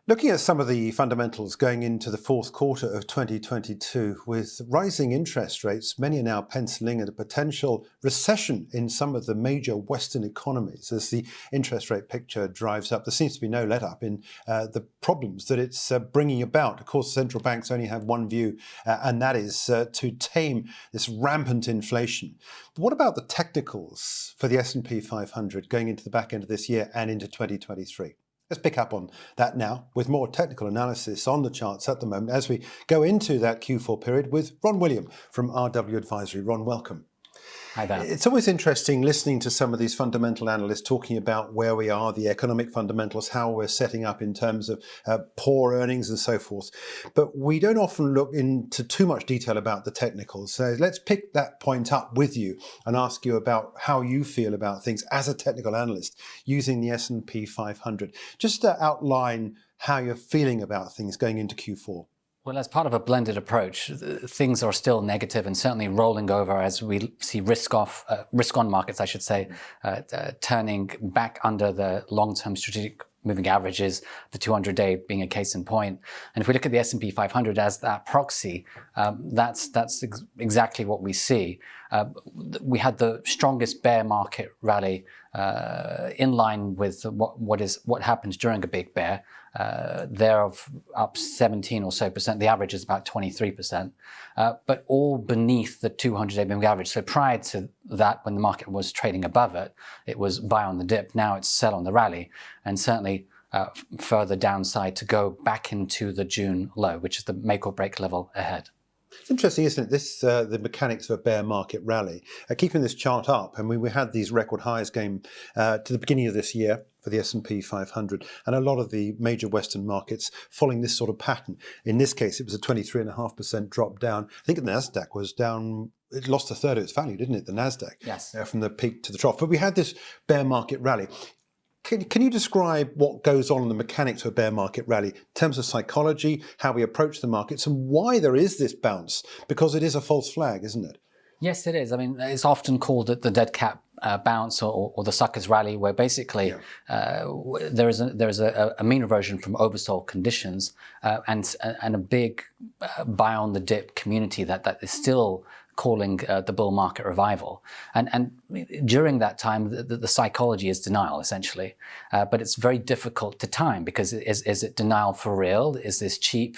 Looking at some of the fundamentals going into the fourth quarter of 2022, with rising interest rates, many are now penciling in a potential recession in some of the major Western economies as the interest rate picture drives up. There seems to be no let-up in the problems that it's bringing about. Of course, central banks only have one view, and that is to tame this rampant inflation. But what about the technicals for the S&P 500 going into the back end of this year and into 2023? Let's pick up on that now with more technical analysis on the charts at the moment as we go into that Q4 period with Ron William from RW Advisory. Ron, welcome. Hi there. It's always interesting listening to some of these fundamental analysts talking about where we are, the economic fundamentals, how we're setting up in terms of poor earnings and so forth. But we don't often look into too much detail about the technicals. So let's pick that point up with you and ask you about how you feel about things as a technical analyst using the S&P 500. Just to outline how you're feeling about things going into Q4. Well, as part of a blended approach, things are still negative and certainly rolling over as we see risk-on markets, I should say, turning back under the long-term strategic moving averages, the 200-day being a case in point. And if we look at the S&P 500 as that proxy, that's exactly what we see. We had the strongest bear market rally in line with what happens during a big bear. They're up 17 or so percent. The average is about 23%, but all beneath the 200-day moving average. So prior to that, when the market was trading above it, it was buy on the dip. Now it's sell on the rally, and certainly further downside to go back into the June low, which is the make or break level ahead. It's interesting, isn't it? This the mechanics of a bear market rally. Keeping this chart up, and we had these record highs going to the beginning of this year for the S&P 500, and a lot of the major Western markets following this sort of pattern. In this case, it was a 23.5% drop down. I think the Nasdaq was down. It lost a third of its value, didn't it? The Nasdaq, yes, from the peak to the trough. But we had this bear market rally. Can you describe what goes on in the mechanics of a bear market rally in terms of psychology, how we approach the markets, and why there is this bounce? Because it is a false flag, isn't it? Yes, it is. I mean, it's often called the dead cat bounce or the suckers rally, where basically there is a mean reversion from oversold conditions and a big buy on the dip community that is still calling the bull market revival. And during that time, the psychology is denial, essentially. But it's very difficult to time because is it denial for real? Is this cheap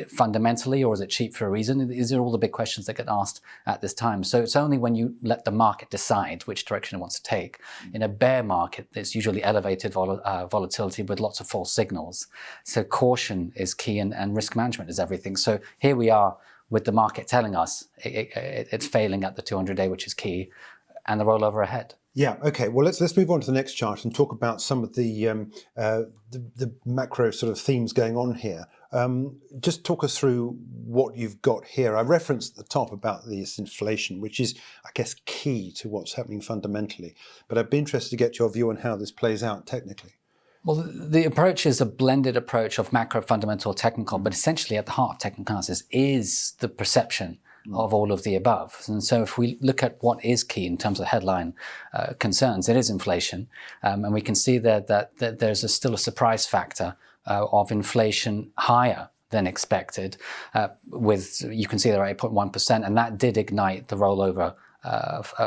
fundamentally, or is it cheap for a reason? These are all the big questions that get asked at this time. So it's only when you let the market decide which direction it wants to take. In a bear market, there's usually elevated volatility with lots of false signals. So caution is key, and risk management is everything. So here we are with the market telling us it's failing at the 200-day, which is key, and the rollover ahead. Yeah. Okay. Well, let's move on to the next chart and talk about some of the macro sort of themes going on here. Just talk us through what you've got here. I referenced at the top about this inflation, which is, I guess, key to what's happening fundamentally. But I'd be interested to get your view on how this plays out technically. Well, the approach is a blended approach of macro, fundamental, technical, but essentially at the heart of technical analysis is the perception of all of the above. And so if we look at what is key in terms of headline concerns, it is inflation. And we can see that there's still a surprise factor of inflation higher than expected. You can see there at 8.1%, and that did ignite the rollover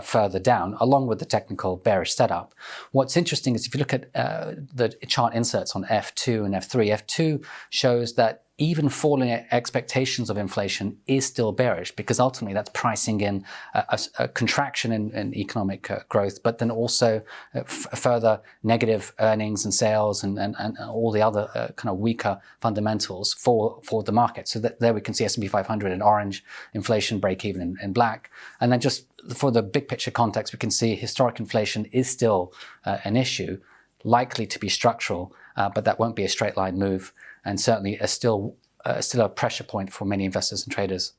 further down, along with the technical bearish setup. What's interesting is if you look at the chart inserts on F2 and F3, F2 shows that even falling expectations of inflation is still bearish, because ultimately that's pricing in a contraction in economic growth, but then also further negative earnings and sales and all the other kind of weaker fundamentals for the market. So there we can see S&P 500 in orange, inflation break even in black. And then just for the big picture context, we can see historic inflation is still an issue, likely to be structural, but that won't be a straight line move, and certainly still a pressure point for many investors and traders.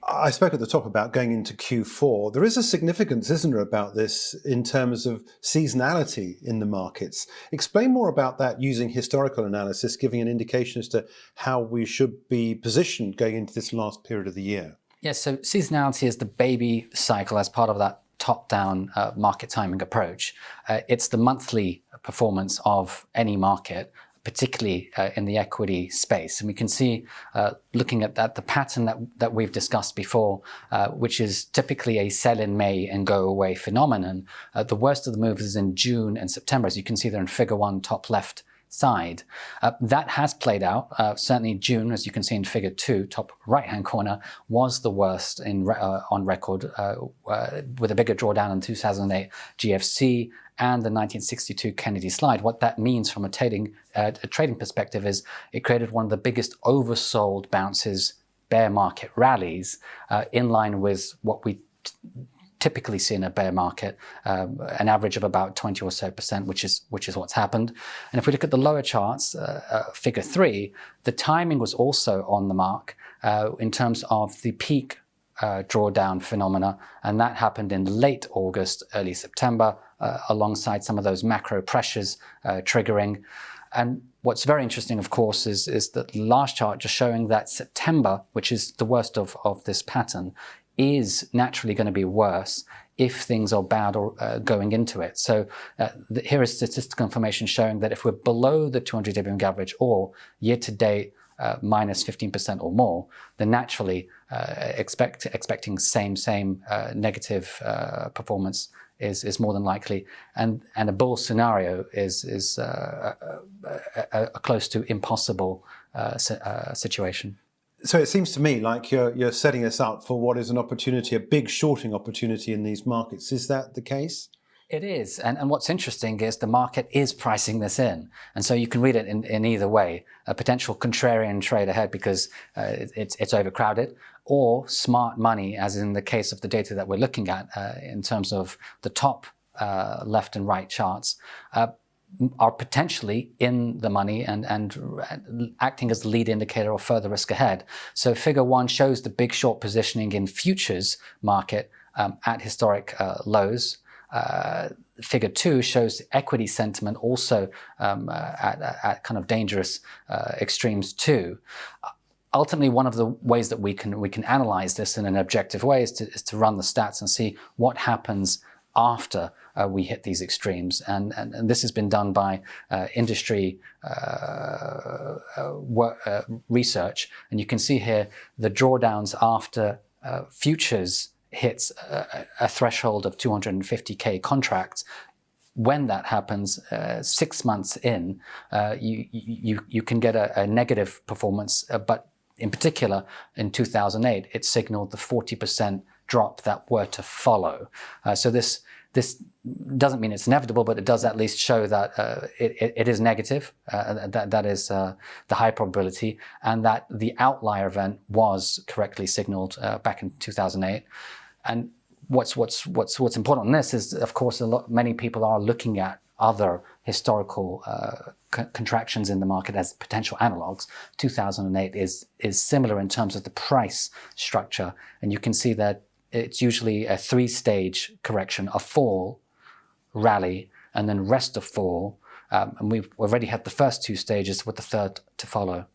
I spoke at the top about going into Q4. There is a significance, isn't there, about this in terms of seasonality in the markets. Explain more about that using historical analysis, giving an indication as to how we should be positioned going into this last period of the year. Yes, so seasonality is the baby cycle as part of that top-down market timing approach. It's the monthly performance of any market, particularly in the equity space. And we can see, looking at that, the pattern that we've discussed before, which is typically a sell in May and go away phenomenon. The worst of the moves is in June and September, as you can see there in figure 1, top left side. That has played out. Certainly June, as you can see in figure 2, top right-hand corner, was the worst on record, with a bigger drawdown in 2008 GFC and the 1962 Kennedy slide. What that means from a trading perspective is it created one of the biggest oversold bounces, bear market rallies, in line with what we typically see in a bear market, an average of about 20 or so %, which is what's happened. And if we look at the lower charts, figure 3, the timing was also on the mark in terms of the peak drawdown phenomena, and that happened in late August, early September, alongside some of those macro pressures triggering. And what's very interesting, of course, is that the last chart just showing that September, which is the worst of this pattern, is naturally going to be worse if things are bad or going into it. So here is statistical information showing that if we're below the 200-day moving average or year-to-date minus 15% or more, then naturally expecting same negative performance is more than likely, and a bull scenario is a close to impossible situation. So it seems to me like you're setting us up for what is an opportunity, a big shorting opportunity in these markets. Is that the case? It is. And what's interesting is the market is pricing this in. And so you can read it in either way. A potential contrarian trade ahead because it's overcrowded, or smart money, as in the case of the data that we're looking at in terms of the top left and right charts, are potentially in the money and acting as the lead indicator of further risk ahead. So figure 1 shows the big short positioning in futures market at historic lows. Figure 2 shows equity sentiment also at kind of dangerous extremes too. Ultimately, one of the ways that we can analyze this in an objective way is to run the stats and see what happens after we hit these extremes, and this has been done by industry research, and you can see here the drawdowns after futures hits a threshold of 250k contracts. When that happens, 6 months in, you can get a negative performance, but in particular in 2008 it signaled the 40% drop that were to follow. So this doesn't mean it's inevitable, but it does at least show that it is negative, that is the high probability, and that the outlier event was correctly signaled back in 2008. And what's important on this is, of course, many people are looking at other historical contractions in the market as potential analogs. 2008 is similar in terms of the price structure, and you can see that it's usually a 3-stage correction: a fall, rally, and then rest of fall. And we've already had the first 2 stages, with the third to follow.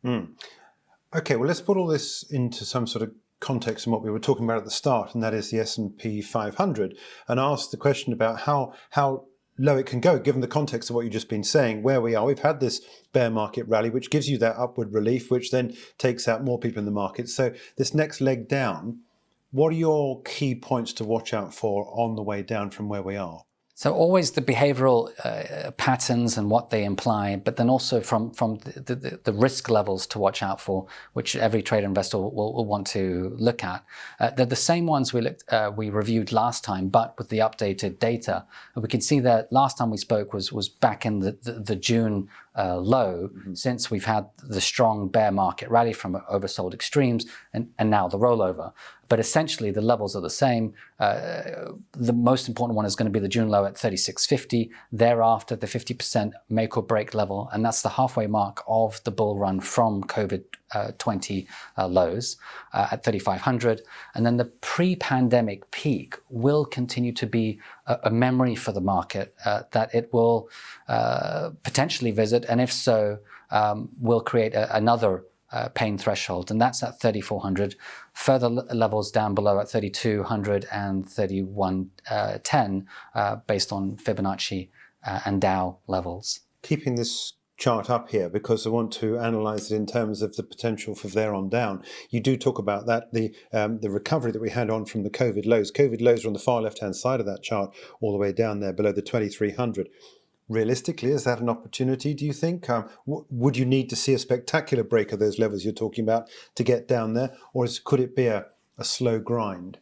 Okay, well, let's put all this into some sort of context in what we were talking about at the start, and that is the S&P 500, and ask the question about how low it can go, given the context of what you've just been saying, where we are. We've had this bear market rally, which gives you that upward relief, which then takes out more people in the market. So this next leg down, what are your key points to watch out for on the way down from where we are? So always the behavioral patterns and what they imply, but then also from the risk levels to watch out for, which every trader investor will want to look at. They're the same ones we reviewed last time, but with the updated data. We can see that last time we spoke was back in the June low, since we've had the strong bear market rally from oversold extremes and now the rollover. But essentially the levels are the same. The most important one is going to be the June low at 36.50. Thereafter, the 50% make or break level, and that's the halfway mark of the bull run from COVID-20 lows at 3,500. And then the pre-pandemic peak will continue to be a memory for the market that it will potentially visit, and if so, will create another pain threshold, and that's at 3,400. Further levels down below at 3,200 and 3,110 based on Fibonacci and Dow levels. Keeping this chart up here because I want to analyse it in terms of the potential for there on down. You do talk about that, the recovery that we had on from the COVID lows. COVID lows are on the far left-hand side of that chart, all the way down there below the 2300. Realistically, is that an opportunity, do you think? Would you need to see a spectacular break of those levels you're talking about to get down there? Or could it be a slow grind?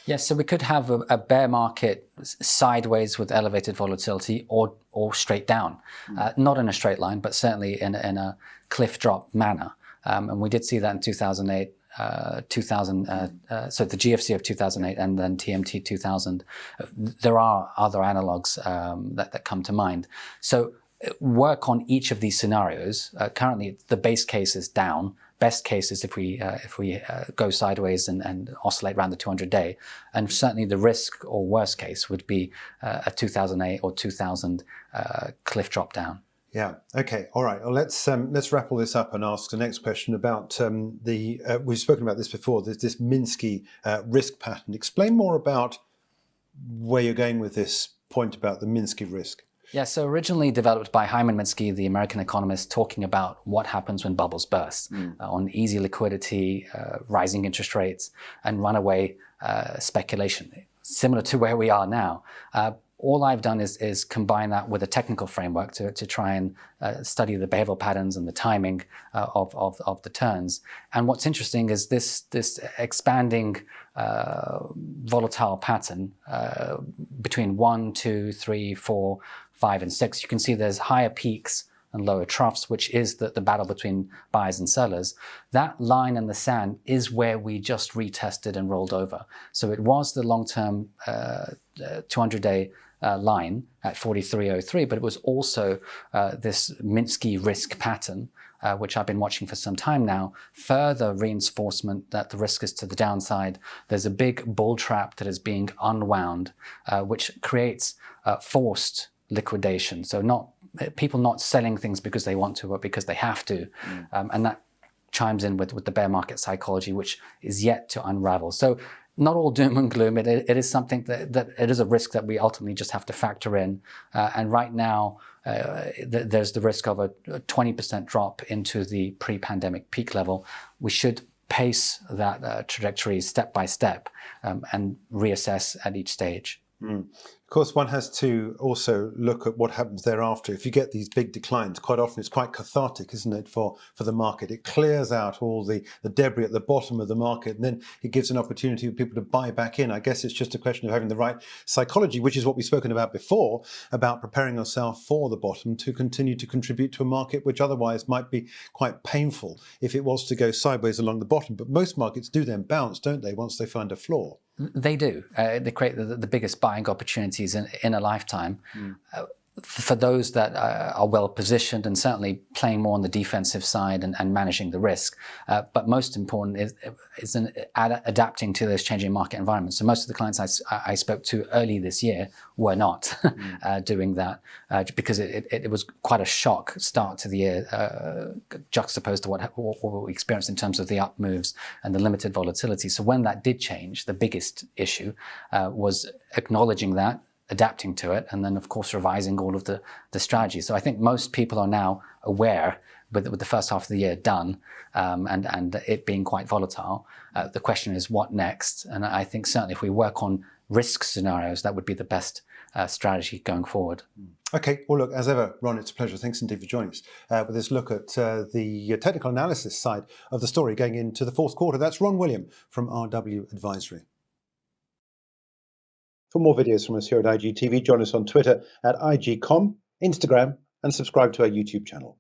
Yes, so we could have a bear market sideways with elevated volatility or straight down. Not in a straight line, but certainly in a cliff drop manner. And we did see that in 2008. So the GFC of 2008 and then TMT 2000. There are other analogs that come to mind. So work on each of these scenarios. Currently, the base case is down. Best case is if we go sideways and oscillate around the 200-day, and certainly the risk or worst case would be a 2008 or 2000 cliff drop down. Yeah. Okay. All right. Well, let's wrap all this up and ask the next question about we've spoken about this before. There's this Minsky risk pattern. Explain more about where you're going with this point about the Minsky risk. Yeah, so originally developed by Hyman Minsky, the American economist, talking about what happens when bubbles burst, on easy liquidity, rising interest rates, and runaway speculation, similar to where we are now. All I've done is combine that with a technical framework to try and study the behavioral patterns and the timing of the turns. And what's interesting is this expanding volatile pattern between 1, 2, 3, 4, 5, and 6. You can see there's higher peaks and lower troughs, which is the battle between buyers and sellers. That line in the sand is where we just retested and rolled over. So it was the long-term 200-day line at 43.03, but it was also this Minsky risk pattern, which I've been watching for some time now, further reinforcement that the risk is to the downside. There's a big bull trap that is being unwound, which creates forced liquidation. So people not selling things because they want to, but because they have to. And that chimes in with the bear market psychology, which is yet to unravel. So not all doom and gloom. It is something that it is a risk that we ultimately just have to factor in. And right now, there's the risk of a 20% drop into the pre-pandemic peak level. We should pace that trajectory step by step and reassess at each stage. Of course, one has to also look at what happens thereafter. If you get these big declines, quite often it's quite cathartic, isn't it, for the market? It clears out all the debris at the bottom of the market, and then it gives an opportunity for people to buy back in. I guess it's just a question of having the right psychology, which is what we've spoken about before, about preparing yourself for the bottom to continue to contribute to a market which otherwise might be quite painful if it was to go sideways along the bottom. But most markets do then bounce, don't they, once they find a floor? They do. They create the biggest buying opportunities in a lifetime. For those that are well positioned and certainly playing more on the defensive side and managing the risk. But most important is adapting to those changing market environments. So most of the clients I spoke to early this year were not doing that because it was quite a shock start to the year, juxtaposed to what we experienced in terms of the up moves and the limited volatility. So when that did change, the biggest issue was acknowledging that, adapting to it, and then of course revising all of the strategies. So I think most people are now aware with the first half of the year done and it being quite volatile. The question is what next? And I think certainly if we work on risk scenarios, that would be the best strategy going forward. Okay, well look, as ever, Ron, it's a pleasure. Thanks indeed for joining us with this look at the technical analysis side of the story going into the fourth quarter. That's Ron William from RW Advisory. For more videos from us here at IGTV, join us on Twitter at IGCom, Instagram, and subscribe to our YouTube channel.